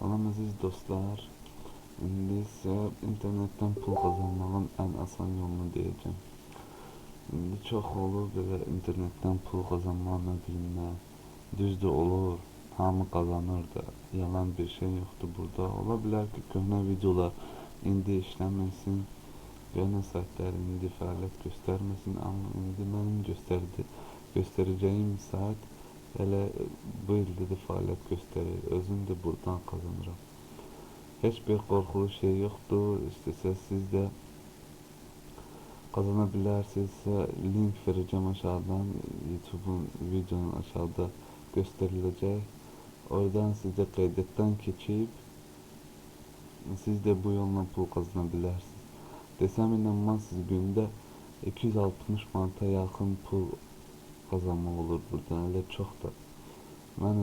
Salam aziz dostlar. İndi sizə internetten pul qazanmağın ən asan yolunu deyəcəm. İndi çox olur belə internetten pul qazanmağını bilmə. Düzdür olur, hamı qazanır da. Yalan bir şey yoxdur burada. Ola bilər ki, köhnə videolar indi işləməsin, köhnə saytlar indi fəaliyyət göstərməsin, amma indi mənim göstərəcəyim sayt elə bu ildə də fəaliyyət göstərir. Özüm də buradan qazanıram. Hiçbir korkulu şey yoktur. İstese siz de kazanabilirsiniz. Link vereceğim aşağıdan. YouTube'un videonun aşağıda gösterilecek. Oradan siz de kaydetten geçip siz de bu yolla pul kazanabilirsiniz. Desem inanmazsınız, günde 260 manata yakın pul kazanmak olur buradan. Öyle çok da. Ben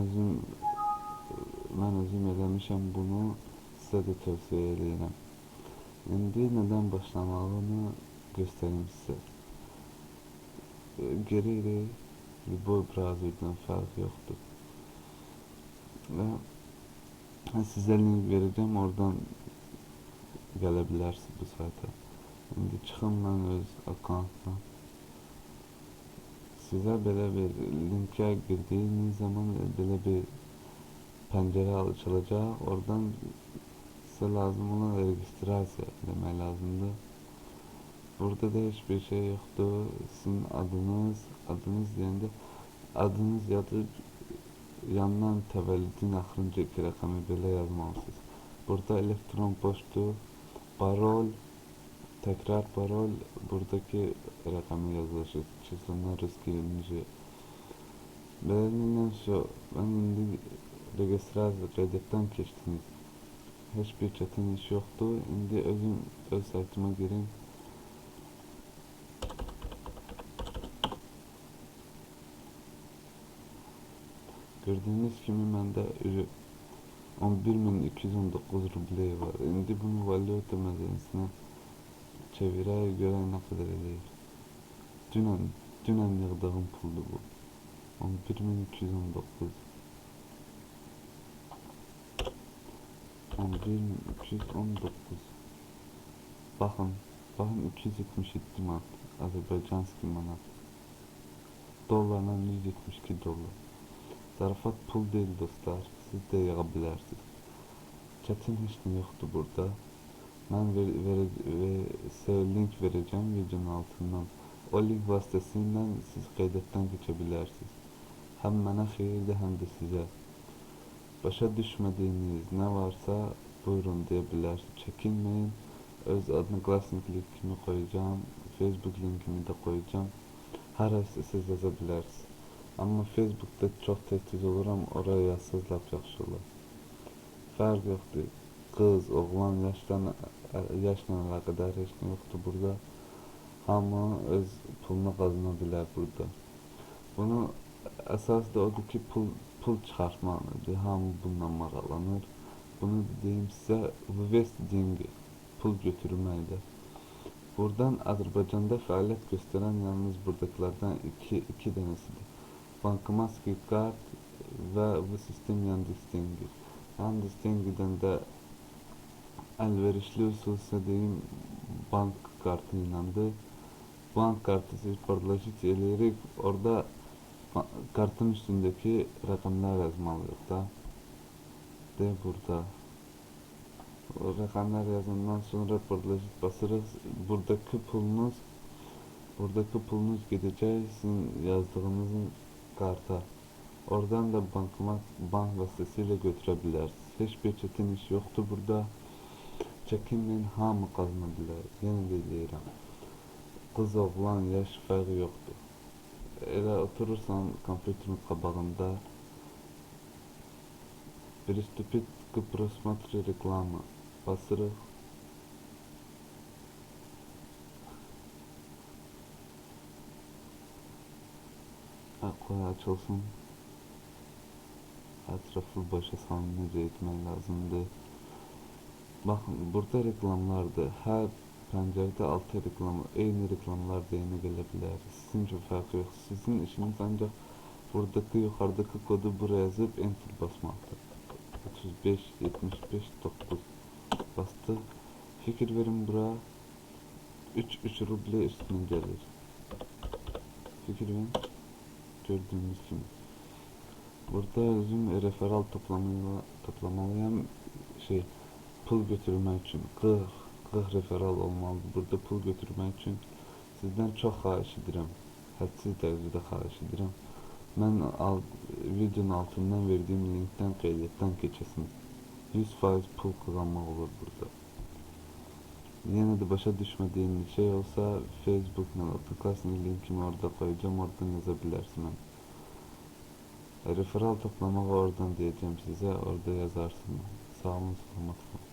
özüm eləmişəm bunu. Size de tövsiye ederim. Şimdi neden başlamalını göstereyim size. Geri bu browser'dan fark yoktur. Ve size link vereceğim, oradan gelebilirsiniz bu sayta. Şimdi çıxın mən öz accountdan. Size belə bir linke girdiğiniz zaman belə bir pencere açılacak. Oradan size lazım olan registrasyon demek lazımdı. Burada da hiçbir şey yoktu. Sizin adınız diyende adınız yazıp yandan təvəllüdün axırıncaki rəqəmi belə yazmalısınız. Burada elektron poçtu, parol, tekrar parol, buradaki rəqəmi yazılır. Çizimler rızkı Beğenilen şu, ben indi registrasyon kaydetten geçtiniz. Hiçbir çetin iş yoktu. Şimdi öz saytıma gireyim. Gördüğünüz gibi bende 11.219 ruble var. Şimdi bunu valuta meselesine çevireye göre ne kadar değil. Dünen yığdığım puldu bu. 11.219. 11.219. Bakın 277 manat. Azerbaycanski manat. Dolarla 172 dolar. Zarafat pul değil dostlar. Siz de yığabilirsiniz. Çetin hiç ne yoktu burada. Ben size link vereceğim videonun altından. O link vasıtasıyla siz kaydetten geçebilirsiniz. Hem bana xeyirdir, hem de size. Başa düşmediğiniz ne varsa buyurun diyebilirsiniz. Çekinmeyin. Öz adını Glassnik linkimi koyacağım. Facebook linkimi de koyacağım. Her siz yazabilirsiniz. Ama Facebook'ta çok tez olurum. Oraya yazsız laf yaxşı olar. Fark yoktur. Kız, oğlan, yaşla əlaqədar heç nə yoxdur burada. Hamı öz pulunu qazanabilir burada. Bunu əsas da odur ki, pul çıxartmalıdır. Hamı bununla maraqlanır. Bunu deyim sizə, vivest dengi, pul götürməkdir. Buradan Azərbaycanda fəaliyyət göstərən yalnız buradakilərdən iki dənəsidir. Bankomaski kart və bu sistem Yandex Dengi. Yandex Dengi'dən də əlverişli usulsa deyim, bank kartı ilandır. Bank kartı siz parlaşık eləyərək orada kartın üstündeki rakamlar yazmalıyıq da. De burada. O rakamlar yazandan sonra parlaşık basırıq. Buradaki pulunuz gidecek sizin yazdığınızın karta. Oradan da bank vasıtasıyla götürebilirsiniz. Hiçbir çetin iş yoktu burada. Çekinmeyin, hamı qazanabilir. Yenə də deyirəm. Qız, oğlan, yaş fərqi yoxdur. Elə oturursan kompüterin qabağında pриступить к просмотру рекламы. Basırıq. Koy açılsın. Etrafı başa salınca etmək lazımdır. Bakın burada reklamlardır. Her pencerede altı reklam, eyni reklamlar deyinə gelebilir. Sizin için farkı yok. Sizin işiniz ancak buradaki yukarıdaki kodu buraya yazıp enter basmaktır. 5, 75, 9 bastı. Fikir verin bura 3 ruble üstüne gelir. Fikir verin. Gördüğünüz gibi. Burada özüm referal toplamalayan şey pul götürmək üçün 40 referal olmalı. Burada pul götürmək üçün sizdən çox xahiş edirəm. Hədsiz dərəcədə xahiş edirəm. Mən videonun altından verdiyim linkdən qeydiyyatdan keçəsiniz. 100% pul qazanmaq olur burada. Yenə də başa düşmədiyin bir şey olsa Facebook-la Odnoklassniki linkimi orada koyacağım. Oradan yaza bilərsin mən. Referal toplamağı oradan diyeceğim size. Orada yazarsın. Sağ olun, selamat olun.